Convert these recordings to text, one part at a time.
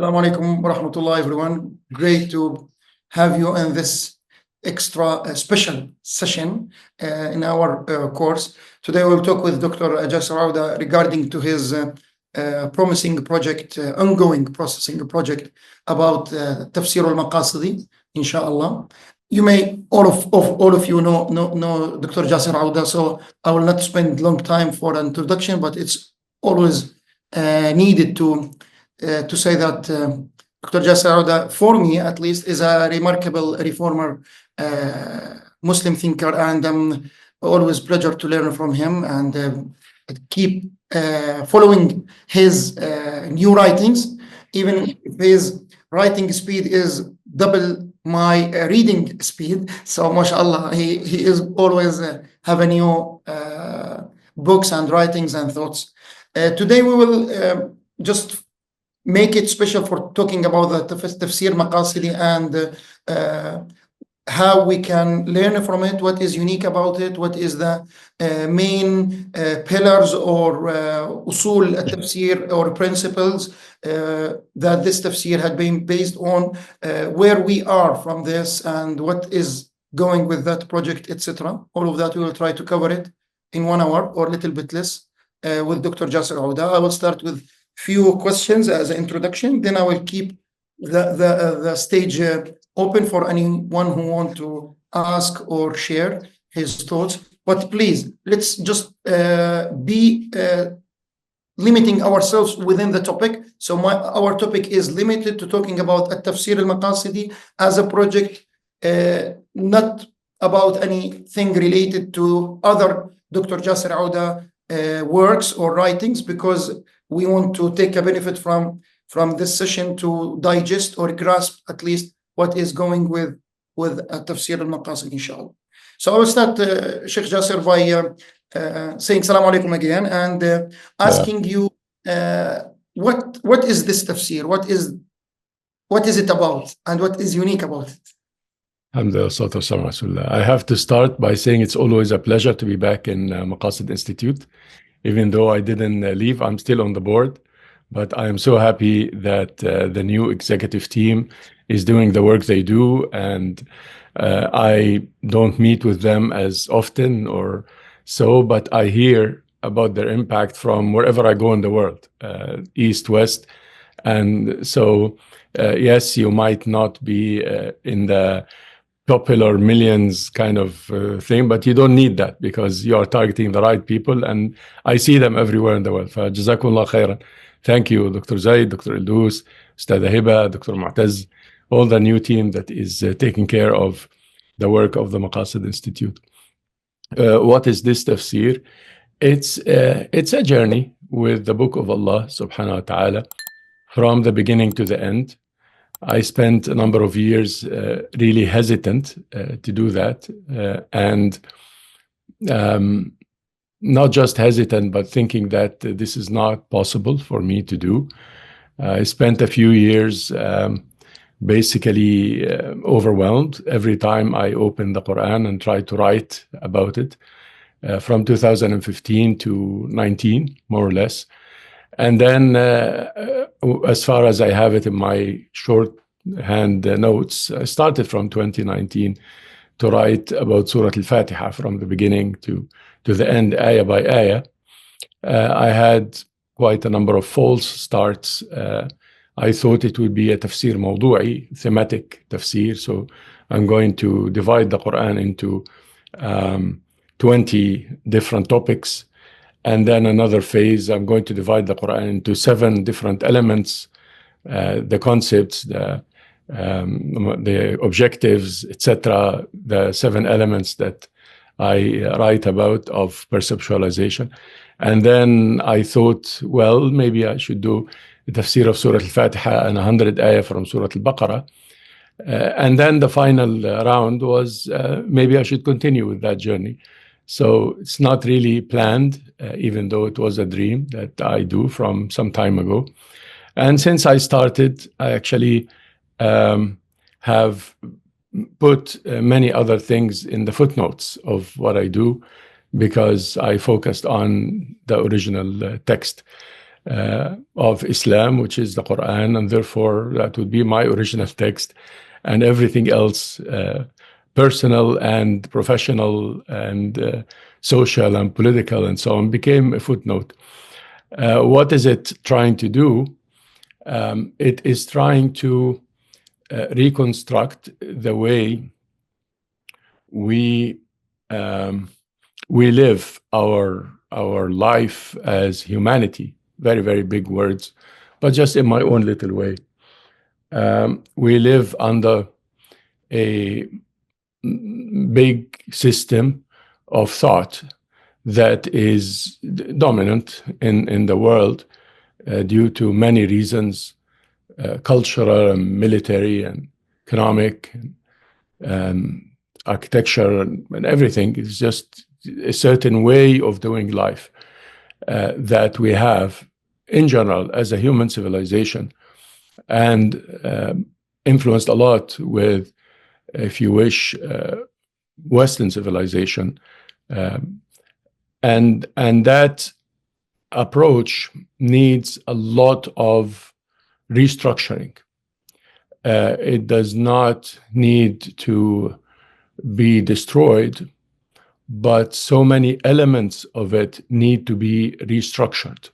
Assalamu alaikum wa rahmatullah, everyone. Great to have you in this extra special session in our course. Today we'll talk with Dr. Jasser Auda regarding to his promising project, ongoing processing project about Tafsir Maqasidi, inshallah. You may, all of you know Dr. Jasser Auda, so I will not spend long time for an introduction, but it's always needed to say that Dr. Jasser Auda, for me at least, is a remarkable reformer, Muslim thinker, and always pleasure to learn from him and keep following his new writings, even if his writing speed is double my reading speed. So, mashallah, he is always have a new books and writings and thoughts. Today we will just make it special for talking about the Tafsir Maqasidi and how we can learn from it, what is unique about it, what is the main pillars or usul al-tafsir or principles that this tafsir had been based on, where we are from this and what is going with that project, etc. All of that we will try to cover it in 1 hour or a little bit less with Dr. Jasser Auda. I will start with few questions as an introduction, then I will keep the stage open for anyone who want to ask or share his thoughts. But please, let's just be limiting ourselves within the topic. So our topic is limited to talking about Tafsir al-Maqasidi as a project, not about anything related to other Dr. Jasser Auda works or writings, because we want to take a benefit from this session to digest or grasp at least what is going with Tafsir al-Maqasid, inshallah. So I will start, Sheikh Jasser, by saying Salaam alaikum again and asking you what is this tafsir? What is it about and what is unique about it? Alhamdulillah. I have to start by saying it's always a pleasure to be back in Maqasid Institute. Even though I didn't leave, I'm still on the board. But I am so happy that the new executive team is doing the work they do. And I don't meet with them as often or so, but I hear about their impact from wherever I go in the world, east, west. And so, yes, you might not be in the popular millions kind of thing, but you don't need that because you are targeting the right people, and I see them everywhere in the world. Jazakumullah khairan. Thank you, Dr. Zaid, Dr. Eldous, Ustad Hiba, Dr. Mu'taz, all the new team that is taking care of the work of the Maqasid Institute. What is this tafsir? It's a journey with the book of Allah subhanahu wa ta'ala from the beginning to the end. I spent a number of years really hesitant to do that, and not just hesitant, but thinking that this is not possible for me to do. I spent a few years basically overwhelmed every time I opened the Qur'an and tried to write about it, from 2015 to 19, more or less. And then, as far as I have it in my shorthand notes, I started from 2019 to write about Surah Al-Fatiha from the beginning to the end, ayah by ayah. I had quite a number of false starts. I thought it would be a Tafsir Mawdu'i, thematic tafsir. So I'm going to divide the Quran into 20 different topics. And then another phase, I'm going to divide the Quran into 7 different elements, the concepts, the objectives, etc., the 7 elements that I write about of perceptualization. And then I thought, well, maybe I should do the tafsir of Surah Al-Fatiha and 100 ayah from Surah Al-Baqarah. And then the final round was maybe I should continue with that journey. So it's not really planned, even though it was a dream that I do from some time ago. And since I started, I actually have put many other things in the footnotes of what I do, because I focused on the original text. of Islam, which is the Qur'an, and therefore that would be my original text, and everything else, personal and professional and social and political and so on, became a footnote. What is it trying to do? It is trying to reconstruct the way we live our life as humanity. Very, very big words, but just in my own little way. We live under a big system of thought that is dominant in the world due to many reasons, cultural and military and economic and architecture and everything. It's just a certain way of doing life that we have in general as a human civilization, and influenced a lot with, if you wish, Western civilization. And that approach needs a lot of restructuring. It does not need to be destroyed, but so many elements of it need to be restructured.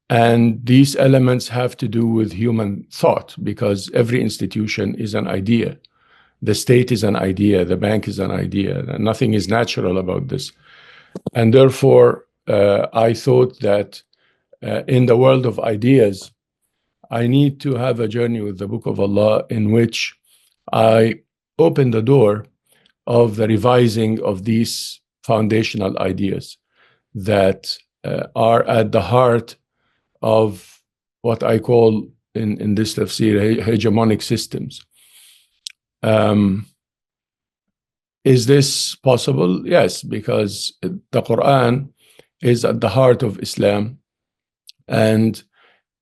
And these elements have to do with human thought, because every institution is an idea. The state is an idea, the bank is an idea, and nothing is natural about this. And therefore, I thought that in the world of ideas, I need to have a journey with the Book of Allah in which I open the door of the revising of these foundational ideas that are at the heart of what I call in this tafsir hegemonic systems. Is this possible? Yes, because the Quran is at the heart of Islam, and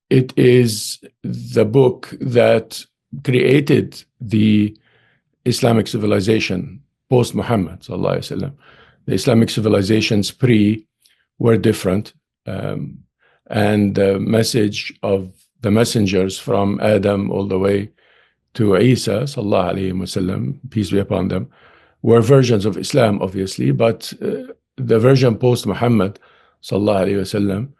it is the book that created the Islamic civilization post-Muhammad sallallahu alaihi wasallam. The Islamic civilizations pre were different, and the message of the messengers from Adam all the way to Isa sallallahu alaihi wasallam, peace be upon them, were versions of Islam, obviously, but the version post-Muhammad sallallahu alaihi wasallam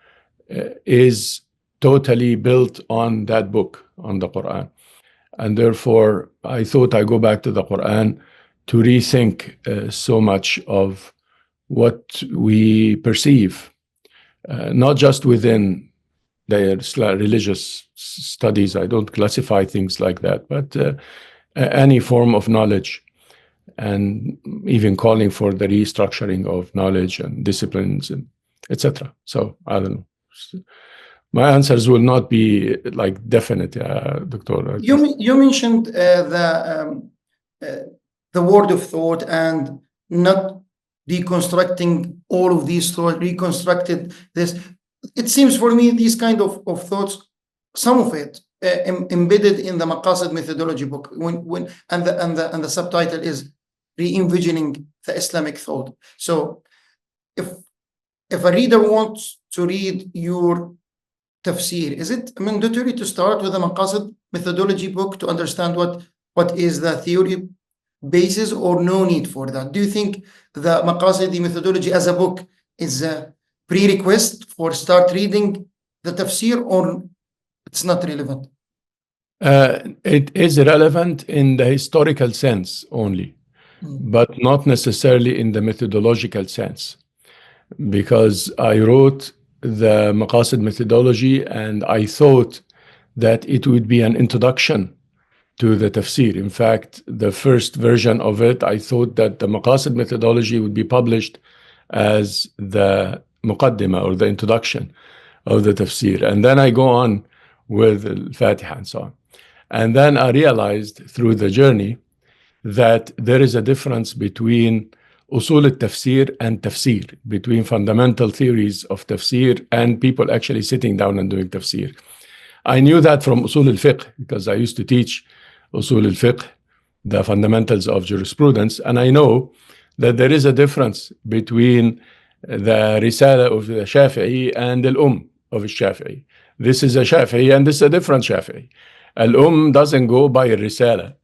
is totally built on that book, on the Quran. And therefore, I thought I go back to the Quran to rethink so much of what we perceive, not just within the religious studies. I don't classify things like that, but any form of knowledge, and even calling for the restructuring of knowledge and disciplines and etc. So I don't know. My answers will not be like definite, Doctor. You mentioned the word of thought and not deconstructing all of these thoughts, reconstructed this. It seems for me these kind of thoughts, some of it embedded in the Maqasid methodology book, and the subtitle is re-envisioning the Islamic thought. So if a reader wants to read your tafsir, is it mandatory to start with the Maqasid methodology book to understand what is the theory basis, or no need for that? Do you think the Maqasidi methodology as a book is a prerequisite for start reading the tafsir, or it's not relevant? It is relevant in the historical sense only, but not necessarily in the methodological sense, because I wrote the Maqasid methodology and I thought that it would be an introduction to the tafsir. In fact, the first version of it, I thought that the Maqasid methodology would be published as the muqaddimah, or the introduction of the tafsir. And then I go on with al-Fatiha and so on. And then I realized through the journey that there is a difference between usul al-tafsir and tafsir, between fundamental theories of tafsir and people actually sitting down and doing tafsir. I knew that from usul al-fiqh, because I used to teach usul al-fiqh, the fundamentals of jurisprudence, and I know that there is a difference between the risala of the Shafi'i and al-Umm, of a Shafi'i. This is a Shafi'i and this is a different Shafi'i. Doesn't go by a risala,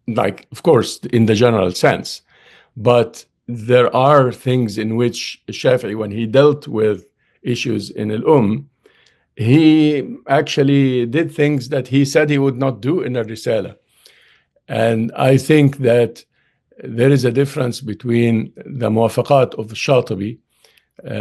like, of course, in the general sense. But there are things in which Shafi'i, when he dealt with issues in he actually did things that he said he would not do in a risala. And I think that there is a difference between the muwafaqat of Shatibi,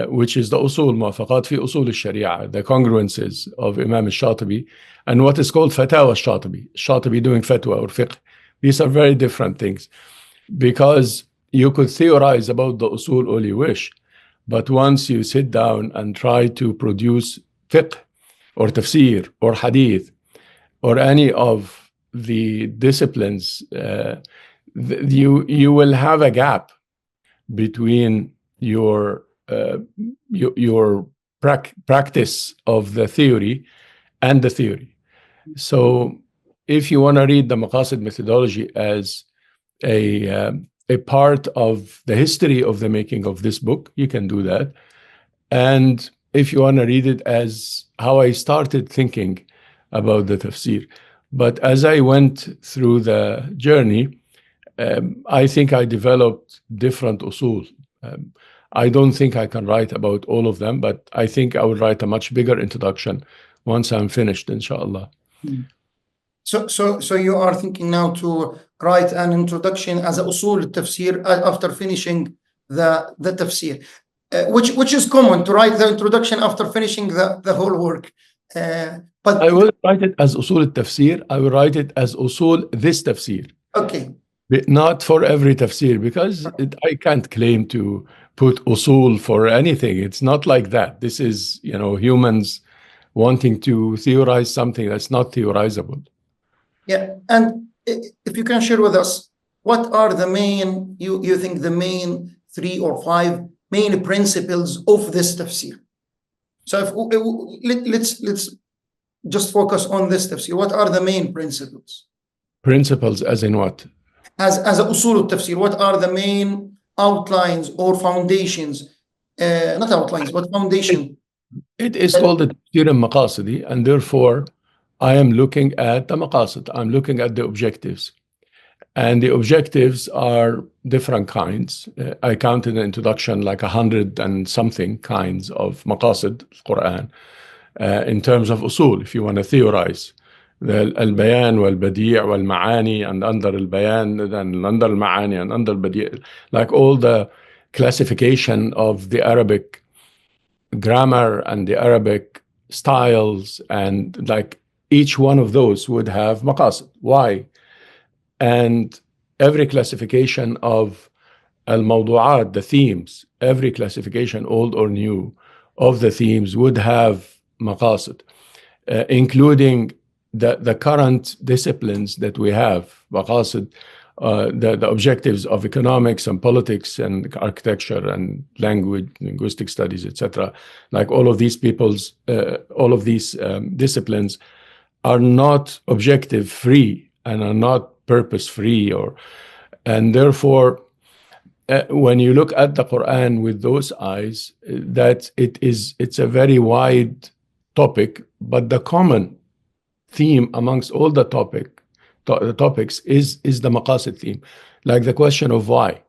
which is the usul muwafaqat fi usul al-Shariah, the congruences of Imam al-Shatibi, and what is called fatawa al-Shatibi, Shatibi doing fatwa or fiqh. These are very different things, because you could theorize about the usul all you wish, but once you sit down and try to produce fiqh or tafsir or hadith or any of the disciplines, you will have a gap between your practice of the theory and the theory. So if you want to read the Maqasid methodology as a part of the history of the making of this book, you can do that. And if you want to read it as how I started thinking about the tafsir. But as I went through the journey, I think I developed different usul. I don't think I can write about all of them, but I think I will write a much bigger introduction once I'm finished, inshallah. So you are thinking now to write an introduction as a usul tafsir after finishing the tafsir, which is common to write the introduction after finishing the whole work. But I will write it as usul tafsir. I will write it as usul this tafsir. Okay. Not for every tafsir, because I can't claim to put usul for anything. It's not like that. This is, humans wanting to theorize something that's not theorizable. Yeah, and if you can share with us, what are the main, you think the main 3 or 5 main principles of this tafsir? So let's just focus on this tafsir. What are the main principles? Principles as in what? As a usul al-tafsir, what are the main outlines or foundations? Not outlines, but foundation. It is called the Tafsir Maqasidi, and therefore I am looking at the Maqasid. I'm looking at the objectives. And the objectives are different kinds. I counted in the introduction like 100 and something kinds of Maqasid, Qur'an, in terms of usul, if you want to theorize. The al-bayan wal-badi' wal-ma'ani, and under al-bayan, then under al-ma'ani, and under al-badi', like all the classification of the Arabic grammar and the Arabic styles, and like each one of those would have maqasid. Why? And every classification of al-mawdu'at, the themes, every classification, old or new, of the themes would have maqasid, including the current disciplines that we have, maqasid, the objectives of economics and politics and architecture and language, linguistic studies, etc. Like all of these disciplines are not objective free and are not purpose free, and therefore when you look at the Quran with those eyes, that it's a very wide topic, but the common theme amongst all the topics is the maqasid theme, like the question of why,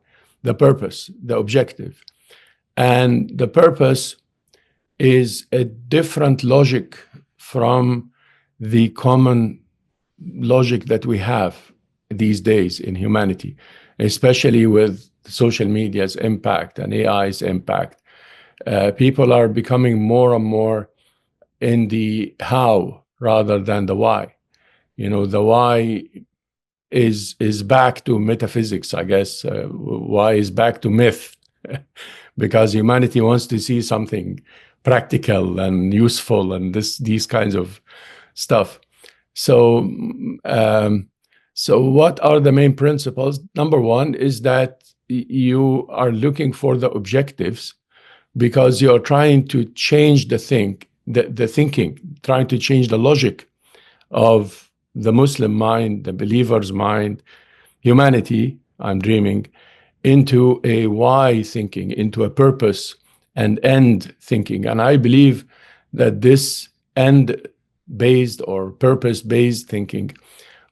the purpose, the objective. And the purpose is a different logic from the common logic that we have these days in humanity, especially with social media's impact and AI's impact. People are becoming more and more in the how rather than the why. The why is back to metaphysics, I guess. Why is back to myth, because humanity wants to see something practical and useful and these kinds of stuff. So what are the main principles? Number one is that you are looking for the objectives because you're trying to change the thinking, trying to change the logic of the Muslim mind, the believer's mind, humanity, I'm dreaming, into a why thinking, into a purpose and end thinking. And I believe that this end-based or purpose-based thinking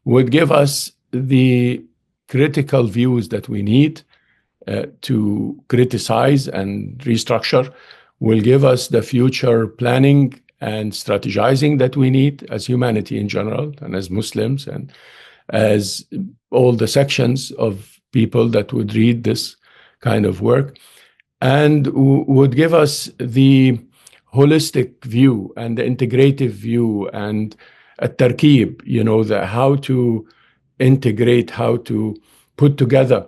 would give us the critical views that we need to criticize and restructure, will give us the future planning and strategizing that we need as humanity in general, and as Muslims, and as all the sections of people that would read this kind of work, and would give us the holistic view and the integrative view and a tarkib, how to integrate, how to put together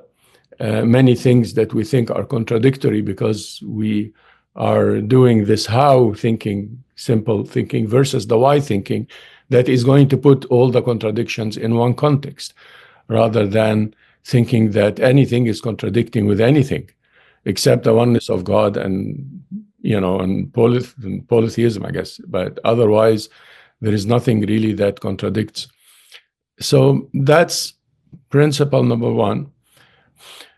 many things that we think are contradictory, because we are doing this how thinking, simple thinking, versus the why thinking that is going to put all the contradictions in one context, rather than thinking that anything is contradicting with anything except the oneness of God and polytheism, I guess. But otherwise, there is nothing really that contradicts. So that's principle number one.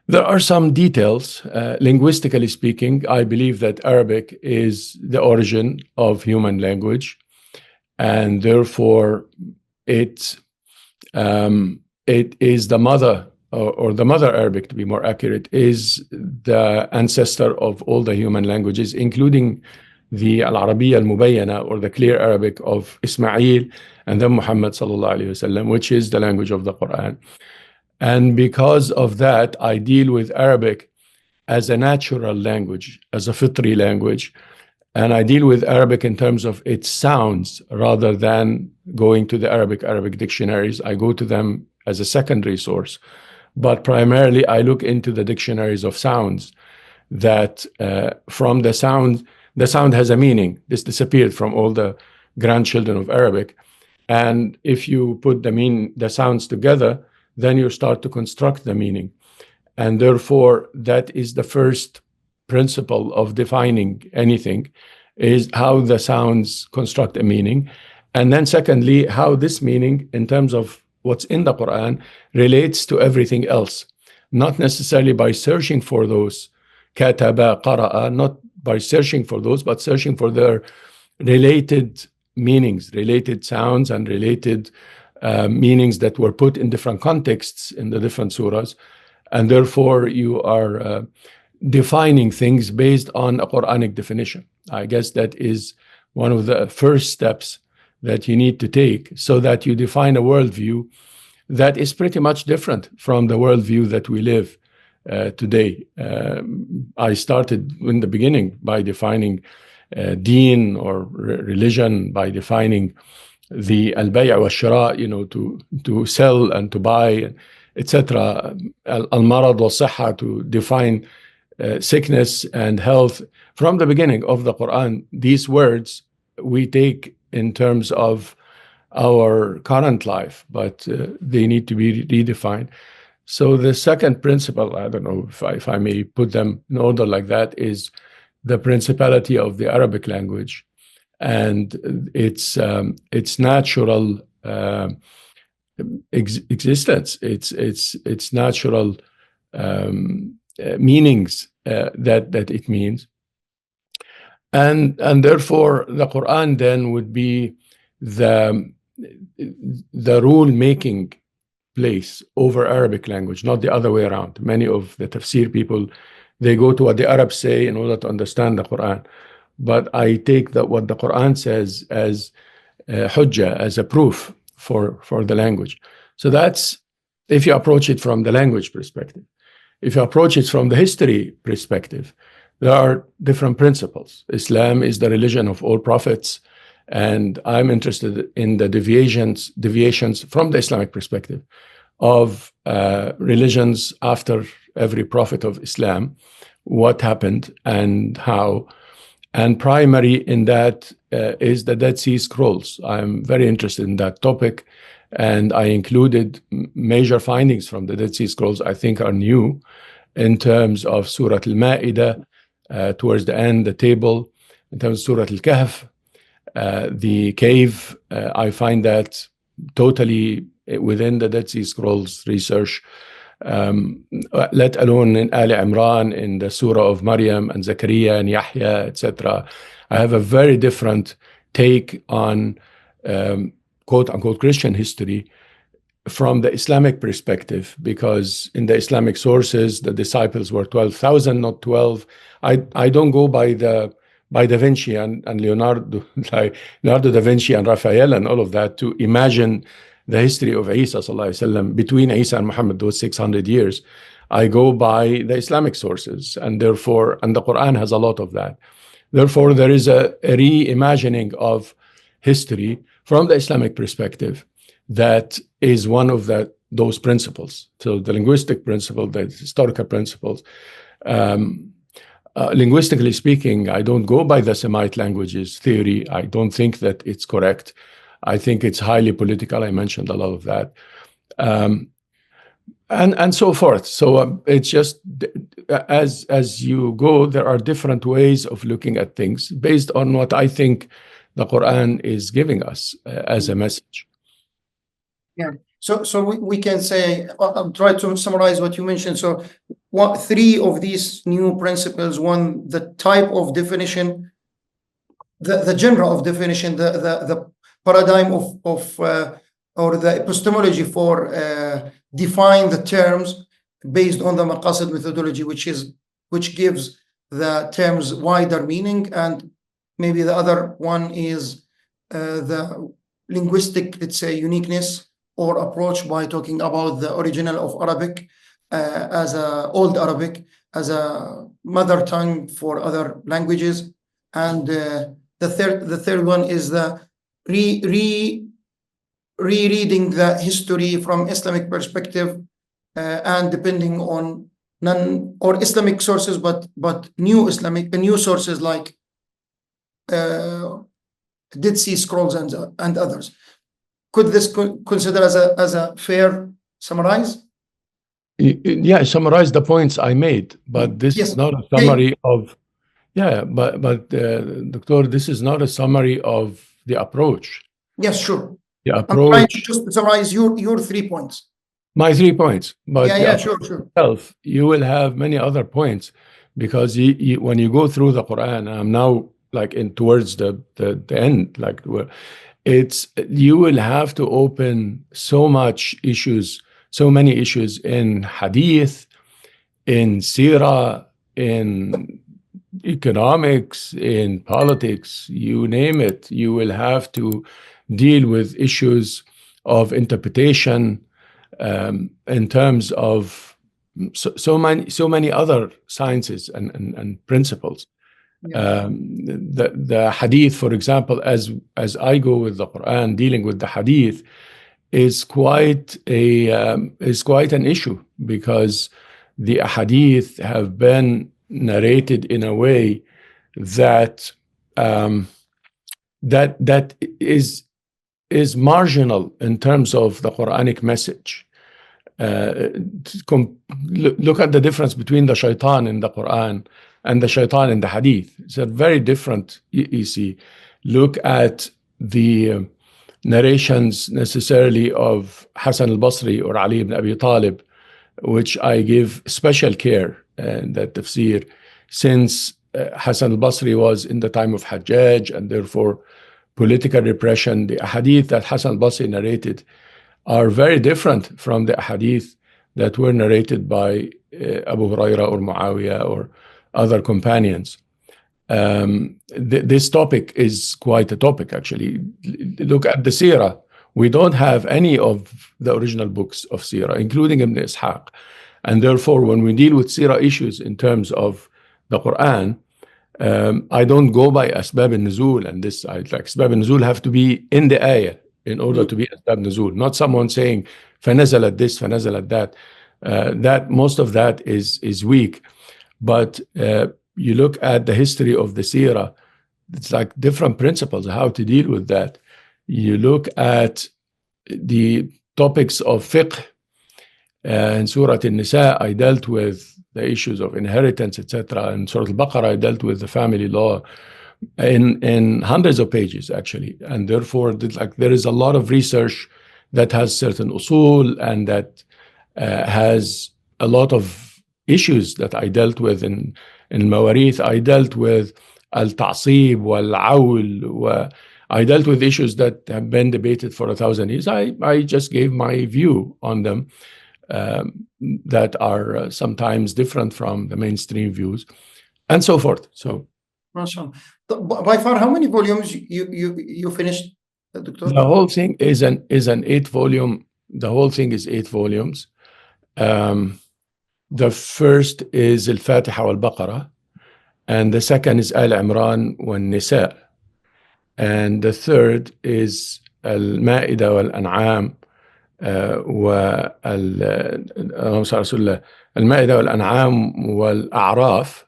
There are some details. Linguistically speaking, I believe that Arabic is the origin of human language, and therefore it is the mother, or the mother Arabic, to be more accurate, is the ancestor of all the human languages, including the al-Arabiya al-Mubayyana, or the clear Arabic of Ismail and then Muhammad sallallahu alaihi wasallam, which is the language of the Qur'an. And because of that, I deal with Arabic as a natural language, as a fitri language. And I deal with Arabic in terms of its sounds, rather than going to the Arabic dictionaries. I go to them as a secondary source. But primarily, I look into the dictionaries of sounds, that from the sound has a meaning. This disappeared from all the grandchildren of Arabic. And if you put the sounds together, then you start to construct the meaning. And therefore, that is the first principle of defining anything, is how the sounds construct a meaning. And then secondly, how this meaning, in terms of what's in the Quran, relates to everything else. Not necessarily by searching for those, kataba, qara'a, not by searching for those, but searching for their related meanings, related sounds, and related meanings that were put in different contexts in the different surahs. And therefore, you are defining things based on a Quranic definition. I guess that is one of the first steps that you need to take, so that you define a worldview that is pretty much different from the worldview that we live today. I started in the beginning by defining deen, or religion, by defining the al-bay' wa shira, to sell and to buy, etc. Al-marad wa sihha, to define sickness and health. From the beginning of the Quran, these words we take in terms of our current life, but they need to be redefined. So the second principle, I don't know if I may put them in order like that, is the principality of the Arabic language and its natural existence, its natural meanings that it means. And therefore, the Quran then would be the rule-making place over Arabic language, not the other way around. Many of the tafsir people, they go to what the Arabs say in order to understand the Quran. But I take what the Quran says as hujjah, as a proof for the language. So that's if you approach it from the language perspective. If you approach it from the history perspective, there are different principles. Islam is the religion of all prophets, and I'm interested in the deviations from the Islamic perspective of religions after every prophet of Islam, what happened and how. And primary in that is the Dead Sea Scrolls. I'm very interested in that topic, and I included major findings from the Dead Sea Scrolls I think are new in terms of Surah Al-Ma'idah, towards the end, the table, in terms of Surah Al-Kahf, the cave. I find that totally within the Dead Sea Scrolls research, let alone in Ali Imran, in the Surah of Maryam and Zakaria and Yahya, etc. I have a very different take on quote unquote Christian history from the Islamic perspective, because in the Islamic sources, the disciples were 12,000, not 12. I don't go by Da Vinci and Leonardo, like Leonardo da Vinci and Raphael and all of that to imagine the history of Isa sallallahu alaihi wasallam. Between Isa and Muhammad, those 600 years, I go by the Islamic sources, and therefore, and the Quran has a lot of that. Therefore, there is a reimagining of history from the Islamic perspective that is one of those principles. So the linguistic principle, the historical principles. Linguistically speaking, I don't go by the Semite languages theory. I don't think that it's correct. I think it's highly political. I mentioned a lot of that. And so forth. So it's just as you go, there are different ways of looking at things based on what I think the Quran is giving us as a message. Yeah. So we can say, I'll try to summarize what you mentioned. So three of these new principles: one, the type of definition, the genre of definition, the paradigm of or the epistemology for define the terms based on the Maqasid methodology, which gives the terms wider meaning, and maybe the other one is the linguistic, let's say, uniqueness or approach by talking about the original of Arabic as Old Arabic as a mother tongue for other languages, and the third one is the rereading the history from Islamic perspective, and depending on non or Islamic sources, but new sources like Dead Sea Scrolls and others. Could this consider as a fair summarize? Yeah, summarize the points I made, but this is not a summary of. Yeah, but Doctor, this is not a summary of the approach. Yes, sure. The approach. I'm trying to just summarize your 3 points. My 3 points, but sure. Itself, you will have many other points, because when you go through the Quran, I'm now like towards the end, like you will have to open so many issues in hadith, in seerah, in economics, in politics, you name it. You will have to deal with issues of interpretation in terms of so many other sciences and principles. The hadith, for example, as I go with the Quran, dealing with the hadith is quite an issue, because the hadith have been narrated in a way that that is marginal in terms of the Quranic message. Look at the difference between the shaitan in the Quran and the shaitan in the hadith. It's a very different, you see. Look at the narrations necessarily of Hassan al-Basri or Ali ibn Abi Talib, which I give special care in that tafsir, since Hassan al-Basri was in the time of Hajjaj, and therefore political repression. The hadith that Hassan al-Basri narrated are very different from the hadith that were narrated by Abu Huraira or Muawiyah or other companions. This topic is quite a topic, actually. Look at the seerah. We don't have any of the original books of seerah, including Ibn Ishaq. And therefore, when we deal with seerah issues in terms of the Quran, I don't go by asbab al-nuzul, and this, like asbab al-nuzul have to be in the ayah in order to be asbab nuzul, not someone saying فَنَزَلَتْ this, فَنَزَلَتْ that. That most of that is weak. But you look at the history of the seerah, it's like different principles how to deal with that. You look at the topics of fiqh. In Surah An-Nisa, I dealt with the issues of inheritance, etc. In Surah Al-Baqarah, I dealt with the family law in hundreds of pages, actually. And therefore, there is a lot of research that has certain usul and that has a lot of issues that I dealt with in Mawarith. I dealt with al-ta'sib, wal-awl. I dealt with issues that have been debated for 1,000 years. I just gave my view on them that are sometimes different from the mainstream views, and so forth. So, MashaAllah. By far, how many volumes you finished, Doctor? the whole thing is an 8-volume. The whole thing is 8 volumes. The first is Al-Fatiha wal-Baqarah, and the second is Al-Imran wal-Nisa, and the third is Al-Ma'idah wal-An'am Al-Ma'idah wal-An'am wal-A'raf,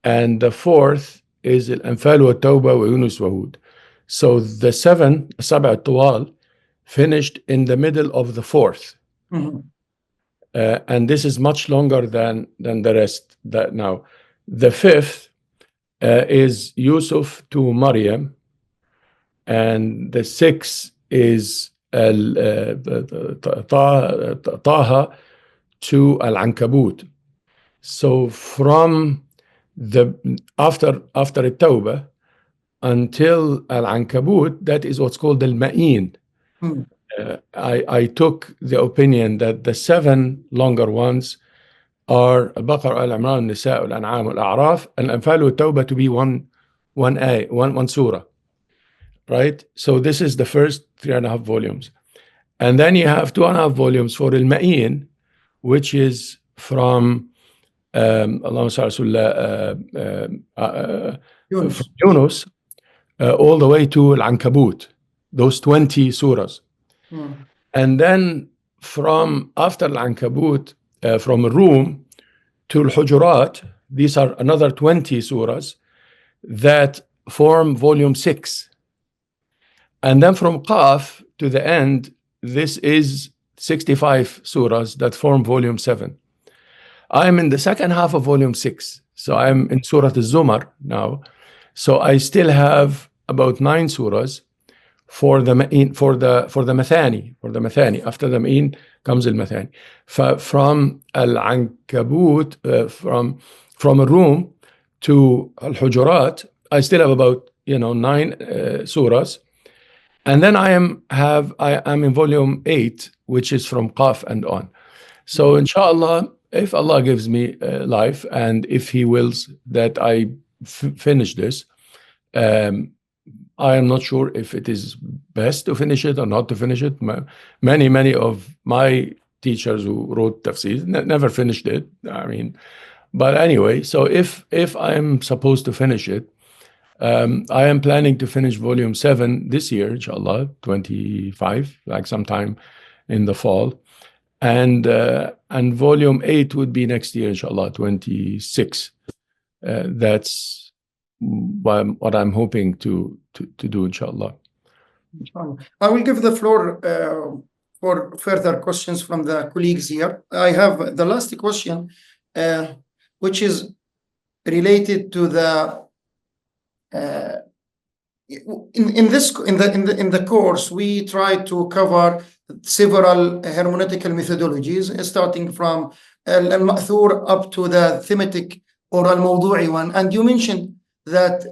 and the fourth is Al-Anfal wal-Tawbah wa Yunus wa Hud. So the 7 al-Tawal finished in the middle of the fourth. And this is much longer than the rest. Now, the fifth is Yusuf to Maryam, and the sixth is Taha to Al-Ankabut. So from after At-Tawbah until Al-Ankabut, that is what's called Al-Ma'in. I took the opinion that the 7 longer ones are Al-Baqarah, Al-Imran, Al-Nisa, Al-An'am, Al-A'raf, and Al-Anfal al-Tawbah to be one surah, right? So this is the first 3.5 volumes. And then you have 2.5 volumes for Al-Ma'in, which is from Yunus all the way to Al-Ankabut, those 20 surahs. And then from after Al-Ankabut, from Rum to Al-Hujurat, these are another 20 surahs that form volume 6. And then from Qaf to the end, this is 65 surahs that form volume 7. I'm in the second half of volume 6. So I'm in Surah Al-Zumar now. So I still have about 9 surahs for the Mathani. After the Ma'in comes Al-Mathani. From Al-Ankabut, from Rum to Al-Hujurat, I still have about 9 surahs. And then I am in volume 8, which is from Qaf and on. So inshallah, if Allah gives me life, and if He wills that I finish this, I am not sure if it is best to finish it or not to finish it. Many of my teachers who wrote tafsir never finished it. I mean, but anyway, so if I am supposed to finish it, I am planning to finish volume 7 this year, inshallah, 25, like sometime in the fall. And volume 8 would be next year, inshallah, 26. That's what I'm hoping to do, inshallah. I will give the floor for further questions from the colleagues here. I have the last question, which is related to the in the course. We try to cover several hermeneutical methodologies, starting from al-Ma'thur up to the thematic or al-Mawdu'i one. And you mentioned that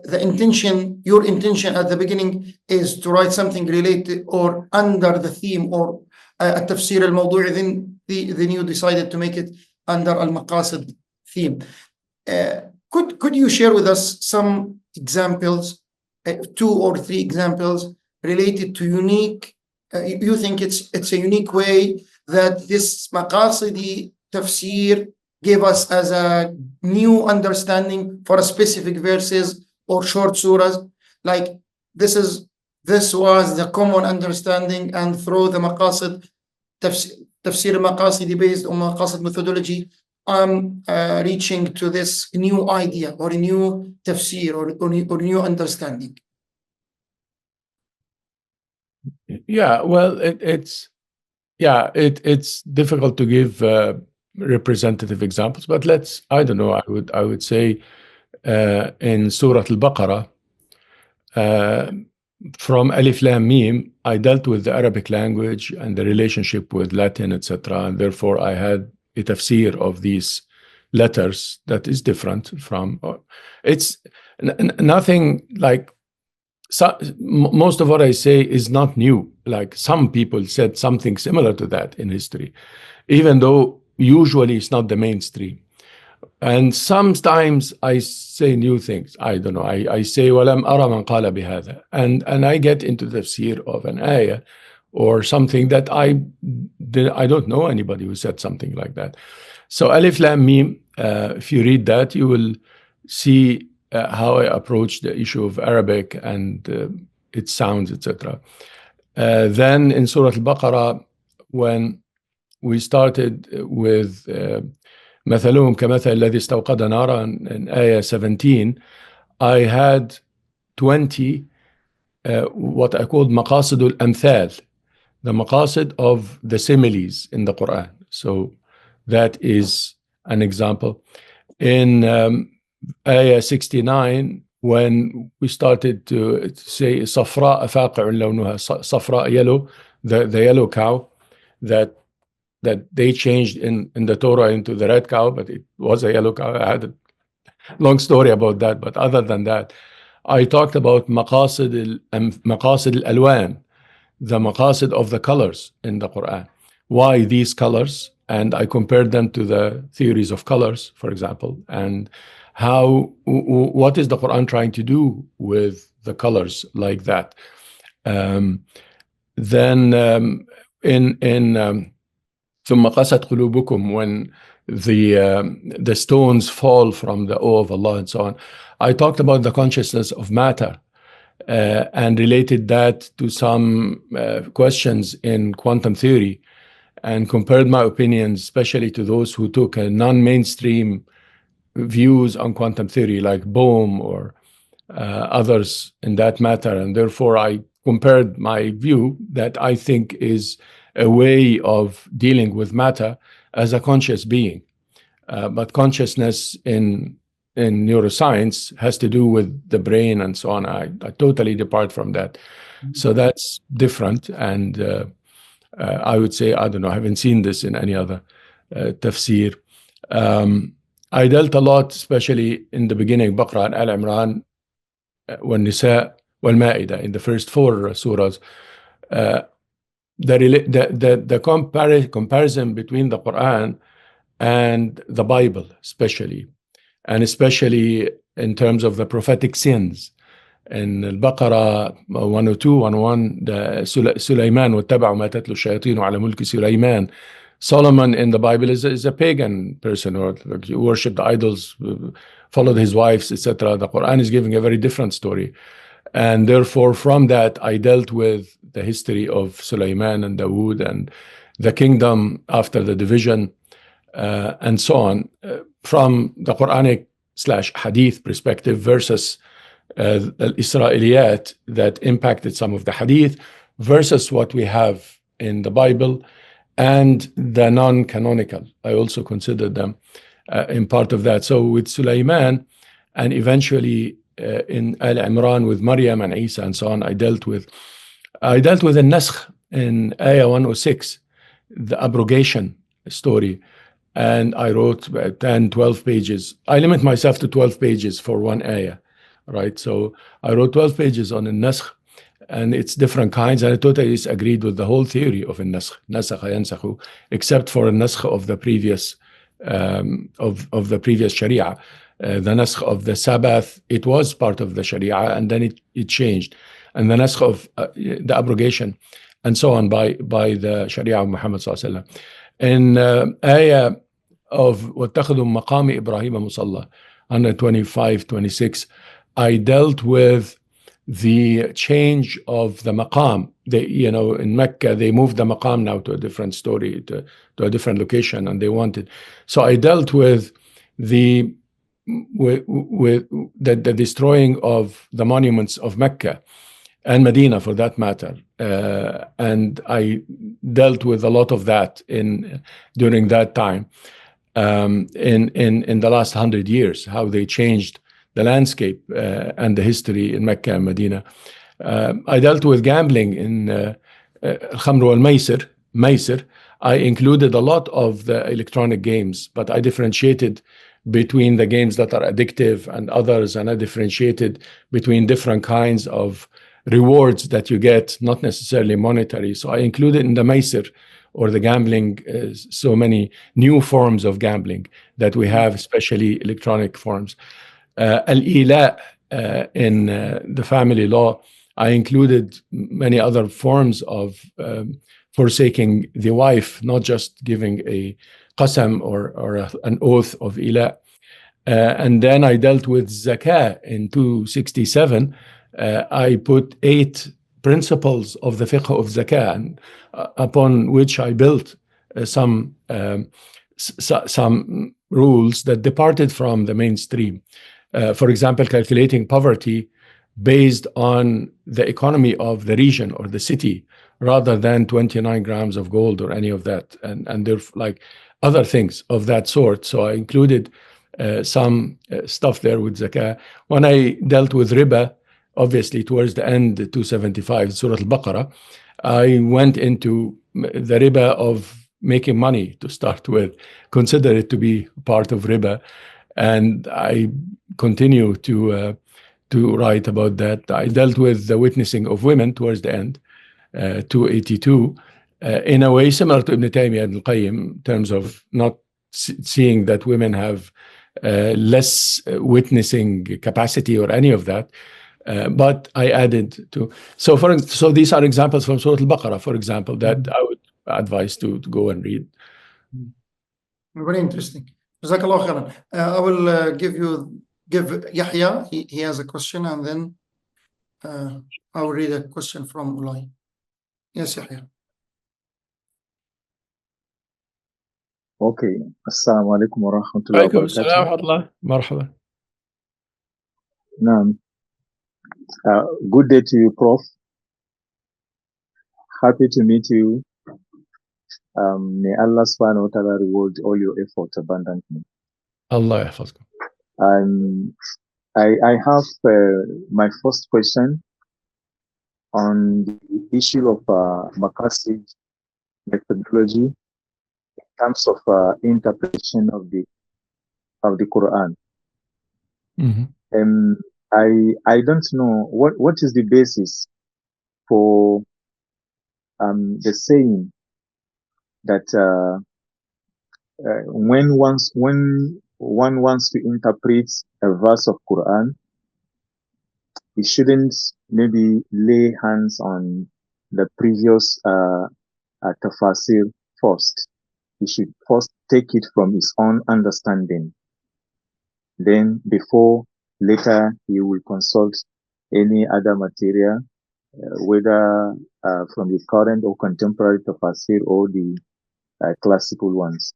your intention at the beginning is to write something related or under the theme or a Tafsir al-Mawdu'i, then you decided to make it under al-Maqasid theme. Could you share with us some examples, 2 or 3 examples related to unique, you think it's a unique way that this Maqasidi tafsir gave us as a new understanding for a specific verses or short surahs, like this was the common understanding, and through the Maqasid Tafsir Maqasidi based on Maqasid methodology, I'm reaching to this new idea or a new tafsir or new understanding. Yeah, well, it's difficult to give representative examples, but I don't know, I would say in Surah Al-Baqarah, from Alif Lam Mim, I dealt with the Arabic language and the relationship with Latin, etc., and therefore I had a tafsir of these letters that is different from. It's nothing like, so, most of what I say is not new. Like some people said something similar to that in history, even though usually it's not the mainstream. And sometimes I say new things. I don't know. I say, وَلَمْ أَرَ مَنْ قَالَ بِهَذَا. And I get into the tafsir of an ayah or something that I don't know anybody who said something like that. So Alif Lam Mim, if you read that, you will see how I approach the issue of Arabic and its sounds, etc. Then in Surah Al-Baqarah, when we started with مثلهم كمثل الذي استوقد نارا in ayah 17, I had 20 what I called Maqasid al-Amthal, the Maqasid of the similes in the Qur'an. So that is an example. In ayah 69, when we started to say صفراء فاقع لونها, صفراء, yellow, the yellow cow that they changed in the Torah into the red cow, but it was a yellow cow. I had a long story about that, but other than that, I talked about Maqasid al-Alwan, the Maqasid of the colors in the Quran. Why these colors? And I compared them to the theories of colors, for example, and what is the Quran trying to do with the colors like that. Then in ثم قست قلوبكم, when the stones fall from the awe of Allah and so on, I talked about the consciousness of matter and related that to some questions in quantum theory, and compared my opinions, especially to those who took a non-mainstream views on quantum theory, like Bohm or others in that matter. And therefore, I compared my view that I think is a way of dealing with matter as a conscious being. But consciousness in neuroscience has to do with the brain and so on. I totally depart from that. So that's different. And I would say, I don't know, I haven't seen this in any other tafsir. I dealt a lot, especially in the beginning, Baqarah and Al-Imran, Nisa, Wal-Ma'idah, in the first 4 surahs. The comparison between the Quran and the Bible, especially, and especially in terms of the prophetic sins. In Al-Baqarah 102, 101, Sulaiman وَاتَّبَعُوا مَا تَتْلُو الشَّيَاطِينُ عَلَى مُلْكِ Sulaiman. Solomon in the Bible is a pagan person, or like, he worshipped idols, followed his wives, etc. The Quran is giving a very different story. And therefore, from that, I dealt with the history of Sulaiman and Dawood and the kingdom after the division and so on, from the Qur'anic/Hadith perspective versus al-Isra'iliyat that impacted some of the Hadith versus what we have in the Bible and the non-canonical. I also considered them in part of that. So with Sulaiman and eventually in Al-Imran with Maryam and Isa and so on, I dealt with the naskh in Ayah 106, the abrogation story. And I wrote 10, 12 pages. I limit myself to 12 pages for one ayah, right? So I wrote 12 pages on the naskh and its different kinds, and I totally disagreed with the whole theory of naskh, nasakha yansakhu, except for a naskh of the previous of the previous Sharia. The naskh of the Sabbath, it was part of the Sharia, and then it changed. And the naskh of the abrogation, and so on, by the Sharia of Muhammad sallallahu alaihi wasallam. In ayah of وَاتَّخَذُوا مَقَامِ إِبْرَاهِيمَ مُصَلَّى 125, 26, I dealt with the change of the maqam. In Mecca, they moved the maqam now to a different story, to a different location, and they wanted. So I dealt with the destroying of the monuments of Mecca and Medina, for that matter, and I dealt with a lot of that during that time, in the last 100 years, how they changed the landscape and the history in Mecca and Medina. I dealt with gambling in al-Khamr wal-Maisir. I included a lot of the electronic games, but I differentiated between the games that are addictive and others, and I differentiated between different kinds of rewards that you get, not necessarily monetary. So I included in the Maisir, or the gambling, so many new forms of gambling that we have, especially electronic forms. Al-Ila, in the family law, I included many other forms of forsaking the wife, not just giving a qasam or an oath of Ila. And then I dealt with zakah in 267. I put 8 principles of the fiqh of zakah, and, upon which I built some rules that departed from the mainstream. For example, calculating poverty based on the economy of the region or the city, rather than 29 grams of gold or any of that, and there like other things of that sort. So I included some stuff there with zakah. When I dealt with riba, obviously towards the end, 275, Surah Al-Baqarah, I went into the riba of making money to start with, consider it to be part of riba, and I continue to write about that. I dealt with the witnessing of women towards the end, 282, in a way similar to Ibn Taymiyyah and Al-Qayyim, in terms of not seeing that women have less witnessing capacity or any of that. But I added to, so these are examples from Surah Al-Baqarah, for example, that I would advise to go and read. Very interesting. Jazakallah khairan. I will give Yahya, he has a question, and then I will read a question from Ulay. Yes, Yahya. Okay. Assalamu alaikum wa rahmatullahi wa barakatuh. Marhaba. Naam. Good day to you, Prof. Happy to meet you. May Allah subhanahu wa ta'ala reward all your efforts abundantly. Allah yahfazkum. I have my first question on the issue of Maqasid methodology in terms of interpretation of the Quran. Mm-hmm. I don't know what is the basis for the saying that when one wants to interpret a verse of Quran, he shouldn't maybe lay hands on the previous tafsir first. He should first take it from his own understanding. Then later he will consult any other material, whether from the current or contemporary tafsir or the classical ones.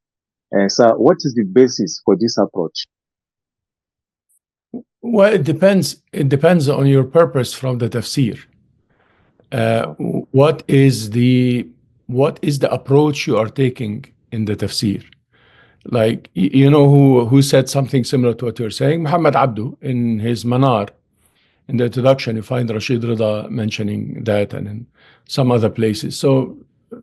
So what is the basis for this approach? Well, it depends. It depends on your purpose from the tafsir. What is the approach you are taking in the tafsir? Like, you know who said something similar to what you're saying? Muhammad Abdu, in his Manar, in the introduction, you find Rashid Rida mentioning that, and in some other places. So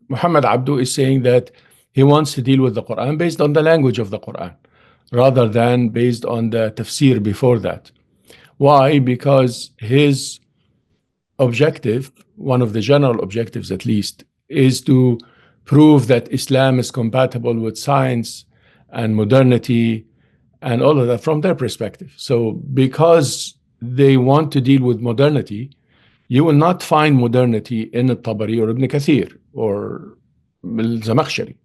Muhammad Abdu is saying that he wants to deal with the Quran based on the language of the Quran, rather than based on the tafsir before that. Why? Because his objective, one of the general objectives at least, is to prove that Islam is compatible with science and modernity and all of that from their perspective. So because they want to deal with modernity, you will not find modernity in al-Tabari or Ibn Kathir or al-Zamakhshari.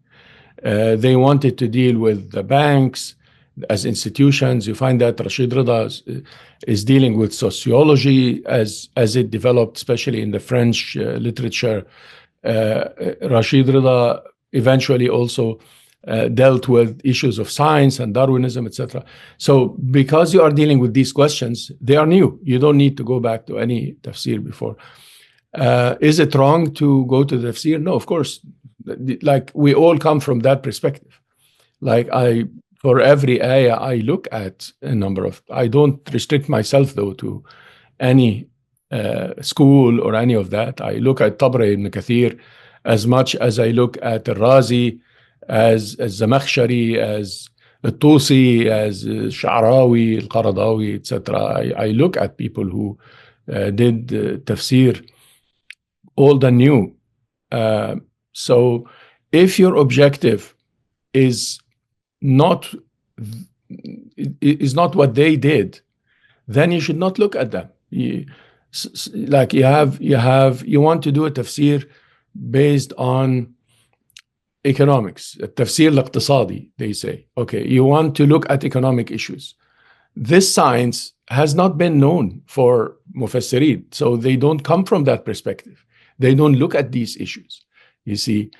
They wanted to deal with the banks as institutions. You find that Rashid Rida is dealing with sociology as it developed, especially in the French literature. Rashid Rida eventually also dealt with issues of science and Darwinism, etc. So because you are dealing with these questions, they are new. You don't need to go back to any tafsir before. Is it wrong to go to the tafsir? No, of course. Like, we all come from that perspective. Like, for every ayah, I look at a number of, I don't restrict myself though to any school or any of that. I look at Tabari ibn Kathir as much as I look at Razi, as Zamakhshari, as Tusi, as Sha'rawi, Al-Qaradawi, etc. I look at people who did tafsir old and new. So if your objective is not what they did, then you should not look at them. You want to do a tafsir based on economics, tafsir al-iqtisadi, they say. Okay, you want to look at economic issues. This science has not been known for mufassirin, so they don't come from that perspective. They don't look at these issues, you see,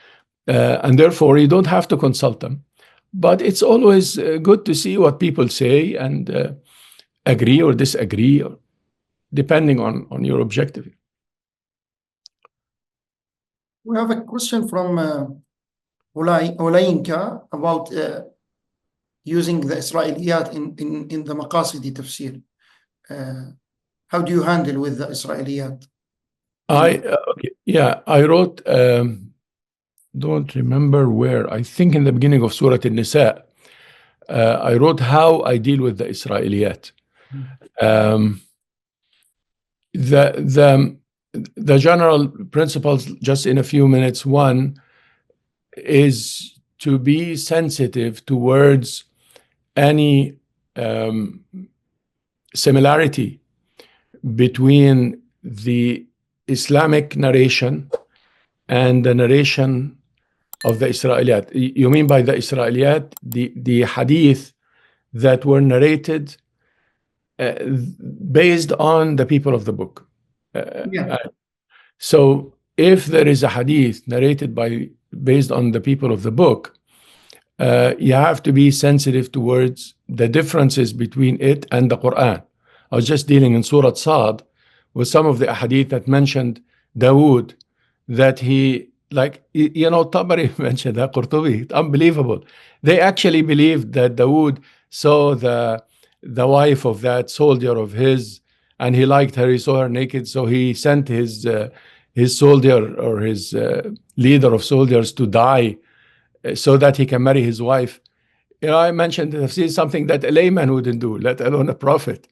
and therefore you don't have to consult them. But it's always good to see what people say and agree or disagree, or depending on your objective. We have a question from Olainka about using the Israeliyat in the Maqasidi tafsir. How do you handle with the Israeliyat? I wrote, don't remember where, I think in the beginning of Surah An-Nisa, I wrote how I deal with the Israeliyat. The general principles, just in a few minutes. One is to be sensitive towards any similarity between the Islamic narration and the narration of the Israeliyat. You mean by the Israeliyat the hadith that were narrated based on the people of the book. So if there is a hadith narrated based on the people of the book, you have to be sensitive towards the differences between it and the Qur'an. I was just dealing in Surah Sad with some of the hadith that mentioned Dawood, that he, Tabari mentioned that, Qurtubi, unbelievable. They actually believed that Dawood saw the wife of that soldier of his, and he liked her, he saw her naked, so he sent his soldier or his leader of soldiers to die so that he can marry his wife. I mentioned tafsir, something that a layman wouldn't do, let alone a prophet.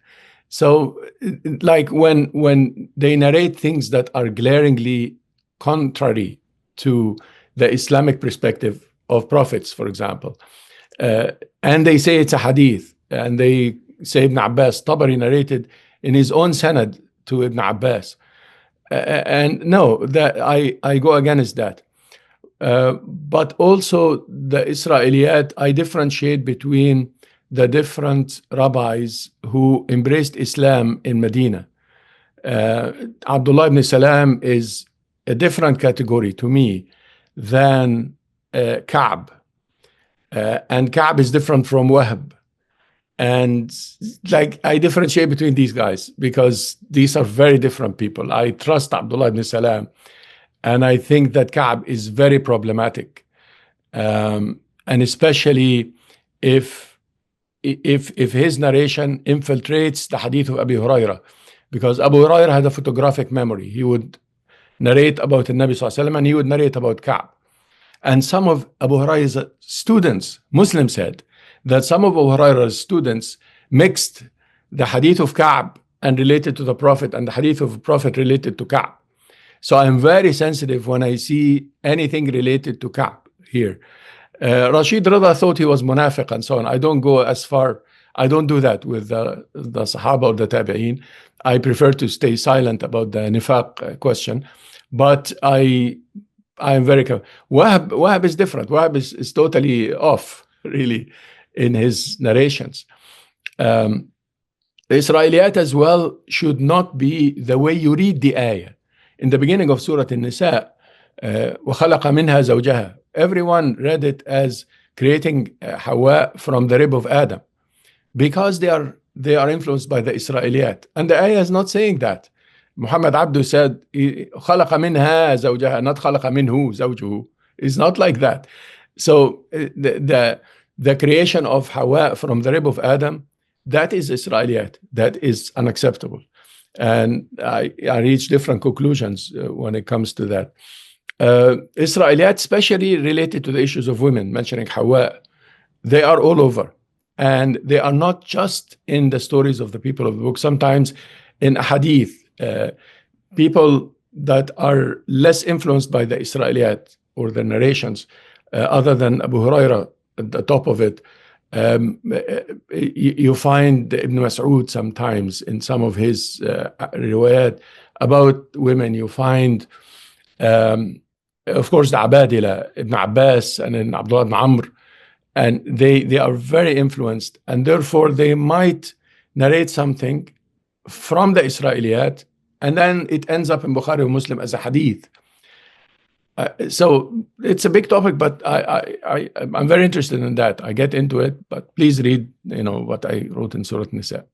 So when they narrate things that are glaringly contrary to the Islamic perspective of prophets, for example, and they say it's a hadith, and they say Ibn Abbas, Tabari narrated in his own sanad to Ibn Abbas, and no, that I go against that. But also the Israeliyat, I differentiate between the different rabbis who embraced Islam in Medina. Abdullah ibn Salam is a different category to me than Ka'b. And Ka'b is different from Wahb. And I differentiate between these guys because these are very different people. I trust Abdullah ibn Salam, and I think that Ka'b is very problematic. And especially if his narration infiltrates the hadith of Abu Hurairah, because Abu Hurairah had a photographic memory. He would narrate about the Nabi Sallallahu Alaihi Wasallam, and he would narrate about Ka'b. And some of Abu Hurairah's students, Muslims, said that some of Abu Hurairah's students mixed the hadith of Ka'b and related to the Prophet, and the hadith of the Prophet related to Ka'b. So I'm very sensitive when I see anything related to Ka'b here. Rashid Rida thought he was munafiq and so on. I don't go as far. I don't do that with the Sahaba or the Tabi'een. I prefer to stay silent about the nifaq question. But I am very careful. Wahab is different. Wahab is totally off, really, in his narrations. The Israeliyat as well should not be the way you read the ayah. In the beginning of Surah An-Nisa, وَخَلَقَ مِنْهَا زَوْجَهَا, everyone read it as creating Hawa from the rib of Adam, because they are influenced by the Israeliyat. And the ayah is not saying that. Muhammad Abdu said, خَلَقَ مِنْهَا زَوْجَهَا, not خَلَقَ مِنْهُ زَوْجُهُ. It's not like that. So the creation of Hawa from the rib of Adam, that is Israeliyat. That is unacceptable. And I reach different conclusions when it comes to that. Israeliyat, especially related to the issues of women, mentioning Hawa, they are all over. And they are not just in the stories of the people of the book. Sometimes in hadith, people that are less influenced by the Israeliyat or the narrations, other than Abu Huraira at the top of it, you find Ibn Mas'ud sometimes in some of his riwayat about women. You find, of course, the Abadila, Ibn Abbas, and then Abdullah ibn Amr, and they are very influenced, and therefore they might narrate something from the Israeliyat, and then it ends up in Bukhari or Muslim as a hadith. So it's a big topic, but I'm very interested in that. I get into it, but please read, what I wrote in Surah Nisa.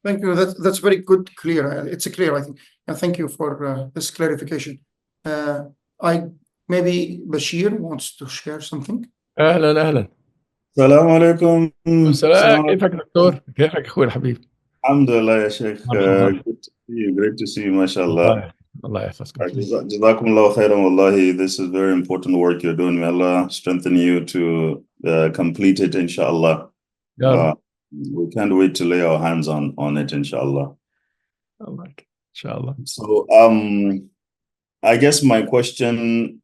Thank you. That's very good, clear. It's clear, I think. And thank you for this clarification. Maybe Bashir wants to share something. أهلا. السلام عليكم. السلام. كيفك دكتور؟ كيفك أخوي الحبيب؟ الحمد لله يا شيخ. Great to see you, mashallah. Allah yahfazkum. Jazakum Allah khairan wallahi. This is very important work you're doing. May Allah strengthen you to complete it, inshallah. We can't wait to lay our hands on it, inshallah. Inshallah. So I guess my question,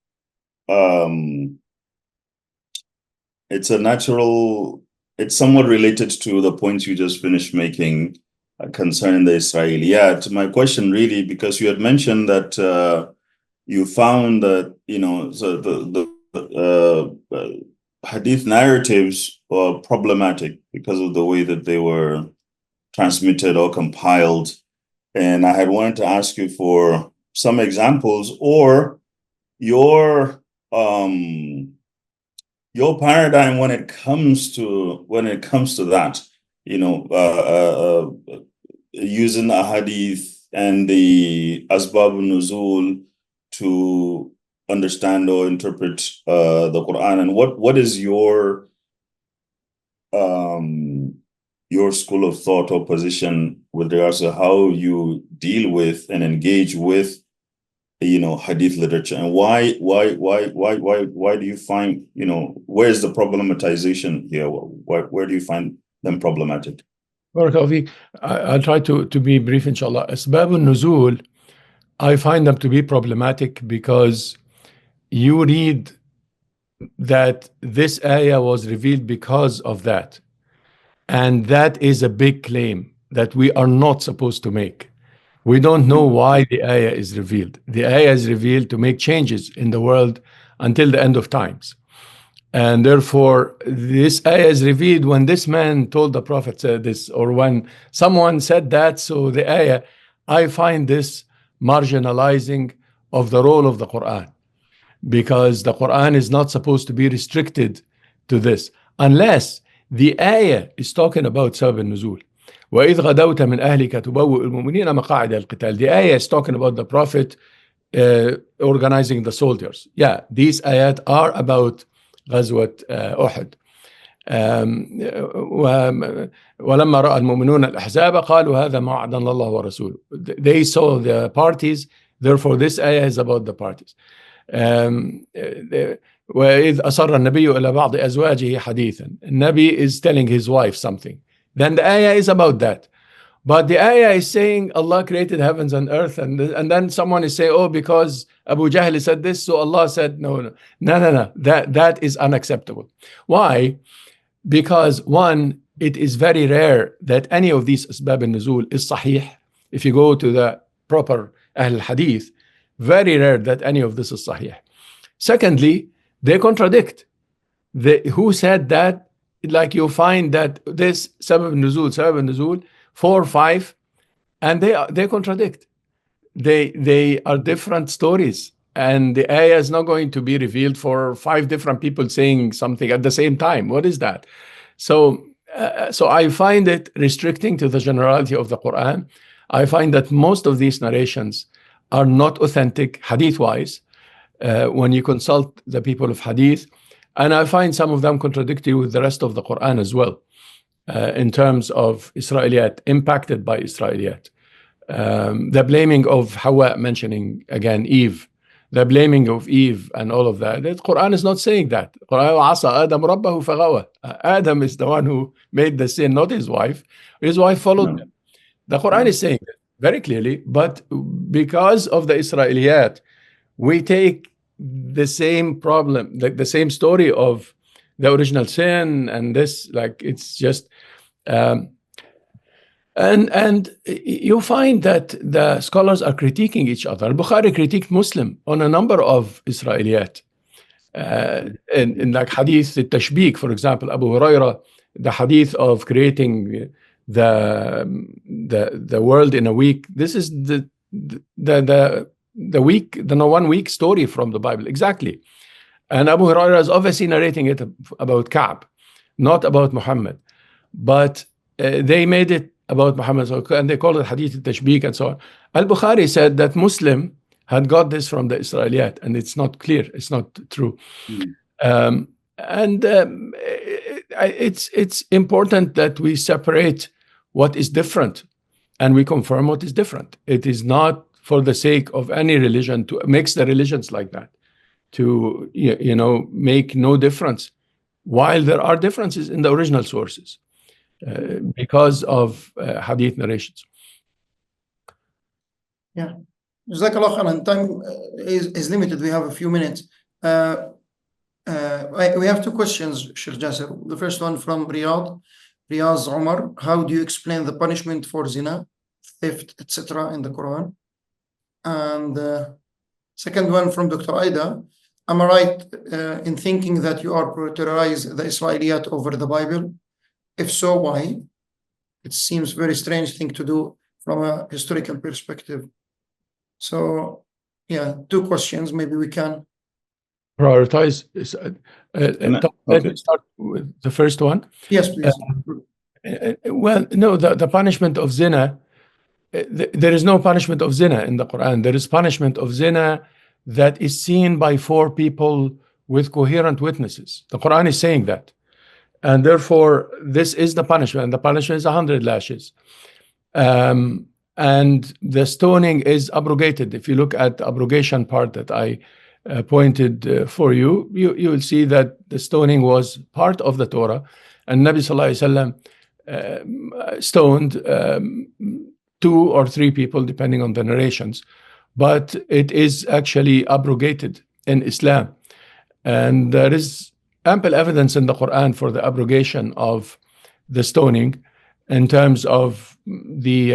it's somewhat related to the points you just finished making concerning the Israeliyat. My question really, because you had mentioned that you found that, so the hadith narratives were problematic because of the way that they were transmitted or compiled. And I had wanted to ask you for some examples or your paradigm when it comes to that, using a hadith and the asbab nuzul to understand or interpret the Quran, and what is your school of thought or position with regards to how you deal with and engage with hadith literature, and why do you find, where is the problematization here? Where do you find them problematic? I'll try to be brief, inshallah. Asbab al-nuzul, I find them to be problematic because you read that this ayah was revealed because of that. And that is a big claim that we are not supposed to make. We don't know why the ayah is revealed. The ayah is revealed to make changes in the world until the end of times. And therefore, this ayah is revealed when this man told the Prophet said this, or when someone said that. So the ayah, I find this marginalizing of the role of the Qur'an, because the Qur'an is not supposed to be restricted to this, unless the ayah is talking about sabab al-nuzul. وَإِذْ غَدَوْتَ مِنْ أَهْلِكَ تُبَوِّئُ الْمُؤْمِنِينَ مَقَاعِدَ الْقِتَالِ. The ayah is talking about the Prophet organizing the soldiers. Yeah, these ayat are about غزوة أحد. ولما رأى المؤمنون الأحزاب قالوا هذا ما وعدنا الله ورسوله. They saw the parties, therefore this ayah is about the parties. وإذ أصر النبي إلى بعض أزواجه حديثا. Nabi is telling his wife something. Then the ayah is about that. But the ayah is saying Allah created heavens and earth, and then someone is saying, oh, because Abu Jahl said this, so Allah said, no. That is unacceptable. Why? Because one, it is very rare that any of these asbab al-nuzul is sahih. If you go to the proper Ahl Hadith, very rare that any of this is sahih. Secondly, they contradict. Who said that? Like you find that this sabab al-nuzul, 4 or 5, and they contradict. They are different stories, and the ayah is not going to be revealed for 5 different people saying something at the same time. What is that? So I find it restricting to the generality of the Quran. I find that most of these narrations are not authentic hadith-wise when you consult the people of hadith, and I find some of them contradictory with the rest of the Quran as well. In terms of Israeliyat, impacted by Israeliyat. The blaming of Hawa, mentioning again Eve, the blaming of Eve and all of that. The Quran is not saying that. Adam is the one who made the sin, not his wife. His wife followed them. The Quran is saying that very clearly, but because of the Israeliyat, we take the same problem, like the same story of the original sin, and this, like, it's just and you find that the scholars are critiquing each other. Al-Bukhari critiqued Muslim on a number of Israeliyat. In like hadith al-Tashbik, for example, Abu Huraira, the hadith of creating the world in a week. This is the 1 week story from the Bible, exactly. And Abu Huraira is obviously narrating it about Ka'b, not about Muhammad. But they made it about Muhammad, and they call it Hadith al-Tashbik and so on. Al-Bukhari said that Muslim had got this from the Israeliyat, and it's not clear, it's not true. It's important that we separate what is different and we confirm what is different. It is not for the sake of any religion to mix the religions like that, to make no difference, while there are differences in the original sources because of hadith narrations. Yeah. Jazakallah khairan. Time is limited. We have a few minutes. We have two questions, Sheikh Jasser. The first one from Riyaz Omar. How do you explain the punishment for zina, theft, etc. in the Quran? And second one from Dr. Aida. Am I right in thinking that you are prioritize the Israeliyat over the Bible? If so, why? It seems very strange thing to do from a historical perspective. So, yeah, two questions. Maybe we can prioritize. Let me Okay. start with the first one. Yes, please. Well, no, the punishment of zina, there is no punishment of zina in the Quran. There is punishment of zina that is seen by 4 people with coherent witnesses. The Quran is saying that. And therefore, this is the punishment. And the punishment is 100 lashes. And the stoning is abrogated. If you look at the abrogation part that I pointed for you, you will see that the stoning was part of the Torah. And Nabi Sallallahu Alaihi Wasallam stoned 2 or 3 people, depending on the narrations. But it is actually abrogated in Islam. And there is ample evidence in the Quran for the abrogation of the stoning in terms of the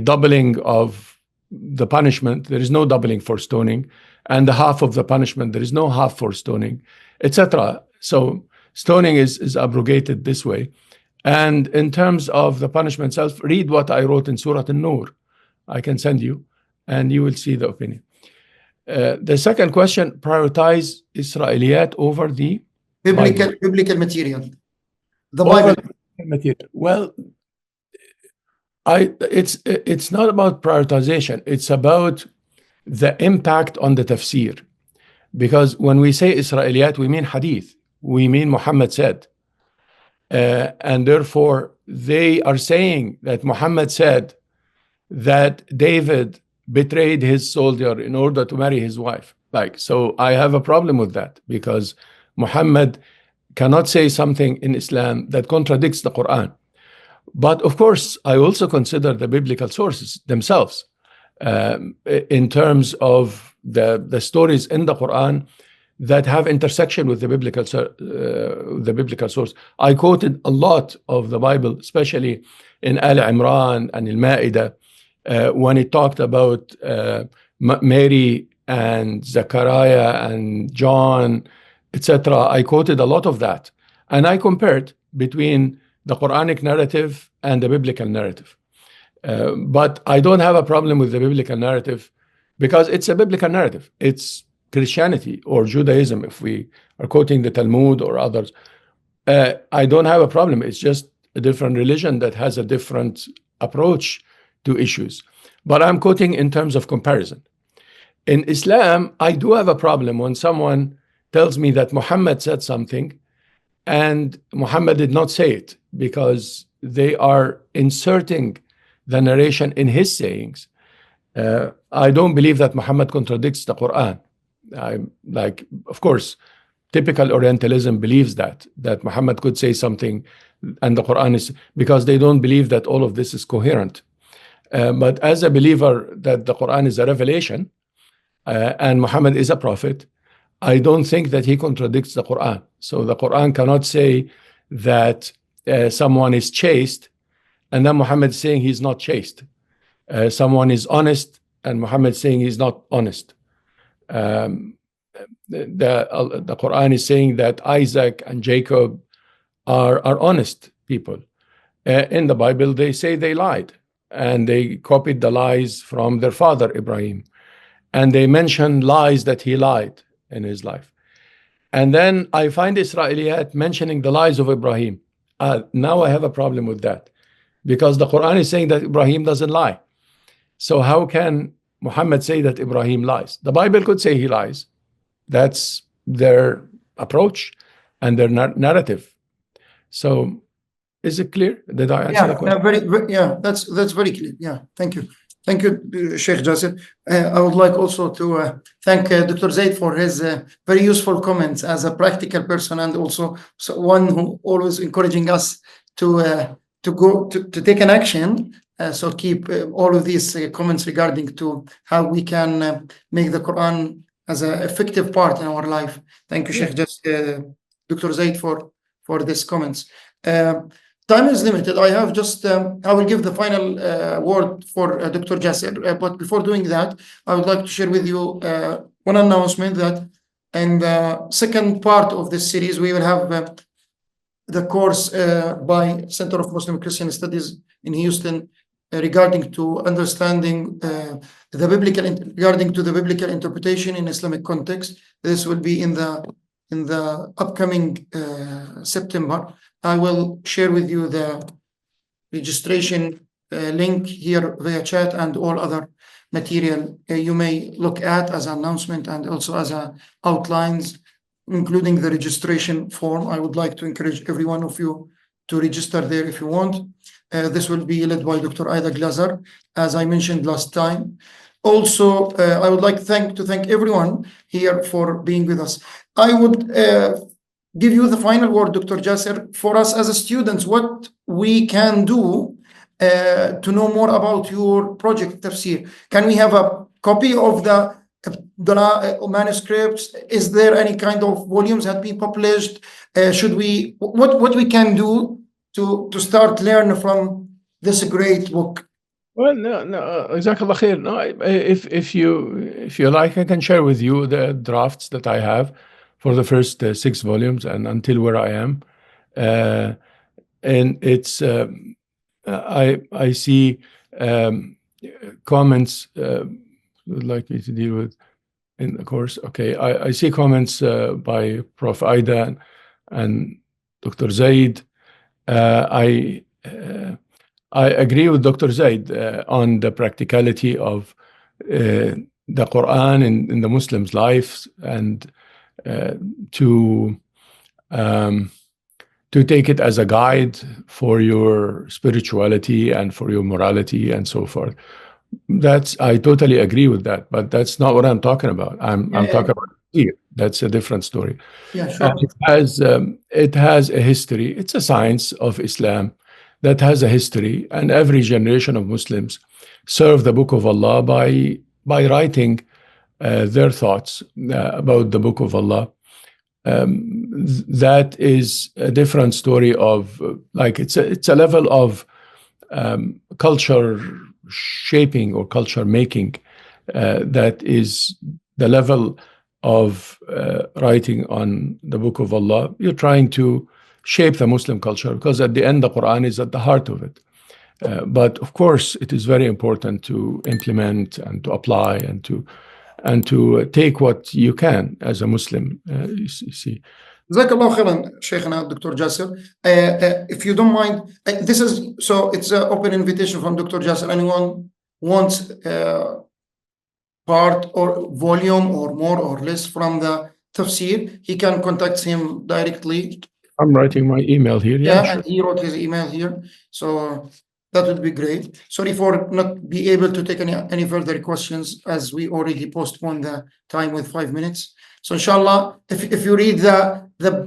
doubling of the punishment. There is no doubling for stoning, and the half of the punishment, there is no half for stoning, etc. So stoning is abrogated this way. And in terms of the punishment itself, read what I wrote in Surah An-Nur. I can send you, and you will see the opinion. The second question, prioritize Israeliyat over the biblical material. The Bible material. Well, it's not about prioritization. It's about the impact on the tafsir. Because when we say Israeliyat, we mean hadith. We mean Muhammad said. And therefore, they are saying that Muhammad said that David betrayed his soldier in order to marry his wife. So I have a problem with that, because Muhammad cannot say something in Islam that contradicts the Quran. But of course, I also consider the biblical sources themselves in terms of the stories in the Quran that have intersection with the biblical source. I quoted a lot of the Bible, especially in Al Imran and Al-Ma'idah, when it talked about Mary and Zechariah and John, etc. I quoted a lot of that. And I compared between the Quranic narrative and the biblical narrative. But I don't have a problem with the biblical narrative because it's a biblical narrative. It's Christianity or Judaism, if we are quoting the Talmud or others. I don't have a problem. It's just a different religion that has a different approach to issues. But I'm quoting in terms of comparison. In Islam, I do have a problem when someone tells me that Muhammad said something and Muhammad did not say it, because they are inserting the narration in his sayings. I don't believe that Muhammad contradicts the Quran. Of course, typical Orientalism believes that Muhammad could say something and the Quran is, because they don't believe that all of this is coherent. But as a believer that the Quran is a revelation and Muhammad is a prophet, I don't think that he contradicts the Quran. So the Quran cannot say that someone is chaste and then Muhammad is saying he's not chaste. Someone is honest and Muhammad saying he's not honest. The Quran is saying that Isaac and Jacob are honest people. In the Bible, they say they lied and they copied the lies from their father Ibrahim. And they mention lies that he lied in his life. And then I find Israeliyat mentioning the lies of Ibrahim. Now I have a problem with that, because the Quran is saying that Ibrahim doesn't lie. So how can Muhammad say that Ibrahim lies? The Bible could say he lies. That's their approach and their narrative. So is it clear? Did I answer the question? That's very clear. Yeah, thank you. Thank you, Sheikh Jasser. I would like also to thank Dr. Zaid for his very useful comments as a practical person, and also one who always encouraging us to take an action. So keep all of these comments regarding to how we can make the Quran as an effective part in our life. Thank you, Sheikh Dr. Zaid, for these comments. Time is limited. I have just, I will give the final word for Dr. Jasser. But before doing that, I would like to share with you one announcement that in the second part of this series, we will have the course by Center of Muslim Christian Studies in Houston regarding to understanding the biblical interpretation in Islamic context. This will be in the upcoming September. I will share with you the registration link here via chat and all other material you may look at as an announcement and also as outlines, including the registration form. I would like to encourage every one of you to register there if you want. This will be led by Dr. Aida Glazer, as I mentioned last time. Also, I would like to thank everyone here for being with us. I would give you the final word, Dr. Jasser, for us as students, what we can do to know more about your project, Tafsir. Can we have a copy of the manuscripts? Is there any kind of volumes that be published? What we can do to start learn from this great book? Well, no, Jazakallah khair. No, if you like, I can share with you the drafts that I have for the first 6 volumes and until where I am. And it's I see comments would like me to deal with in the course. Okay, I see comments by Prof. Aida and Dr. Zaid. I agree with Dr. Zaid on the practicality of the Quran in the Muslims' lives, and to take it as a guide for your spirituality and for your morality and so forth. I totally agree with that, but that's not what I'm talking about. I'm talking about here. That's a different story. Yeah, sure. It has a history. It's a science of Islam that has a history, and every generation of Muslims serve the Book of Allah by writing their thoughts about the Book of Allah. That is a different story of it's a level of culture shaping or culture making that is the level of writing on the Book of Allah. You're trying to shape the Muslim culture, because at the end the Quran is at the heart of it. But of course it is very important to implement and to apply and to take what you can as a Muslim. You see. Jazakallah khairan, Shaykhana Dr. Jasser. If you don't mind, it's an open invitation from Dr. Jasser. Anyone wants part or volume or more or less from the Tafsir, he can contact him directly. I'm writing my email here. Yeah, sure. And he wrote his email here. So that would be great. Sorry for not be able to take any further questions, as we already postponed the time with 5 minutes. So inshallah, if you read the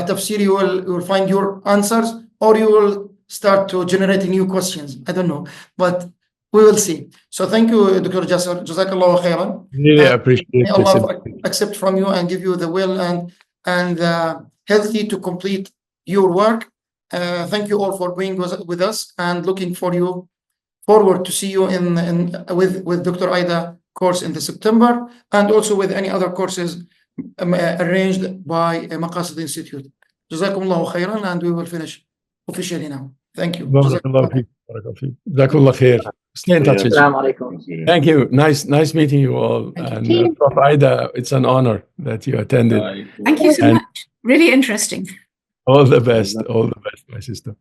tafsir, you will find your answers, or you will start to generate new questions. I don't know, but we will see. So thank you, Dr. Jasser. Jazakallah khairan. Really appreciate May this. Allah accept from you and give you the will and healthy to complete your work. Thank you all for being with us, and looking forward to see you with Dr. Aida course in the September, and also with any other courses arranged by Maqasid Institute. Jazakumullahu khairan, and we will finish officially now. Thank you. Barakallah feek. Jazakallah khair. Stay in touch. Assalamu alaikum. Thank you. Nice meeting you all. Thank And Prof. Aida, it's an honor that you attended. Thank you so much. Really interesting. All the best, my sister.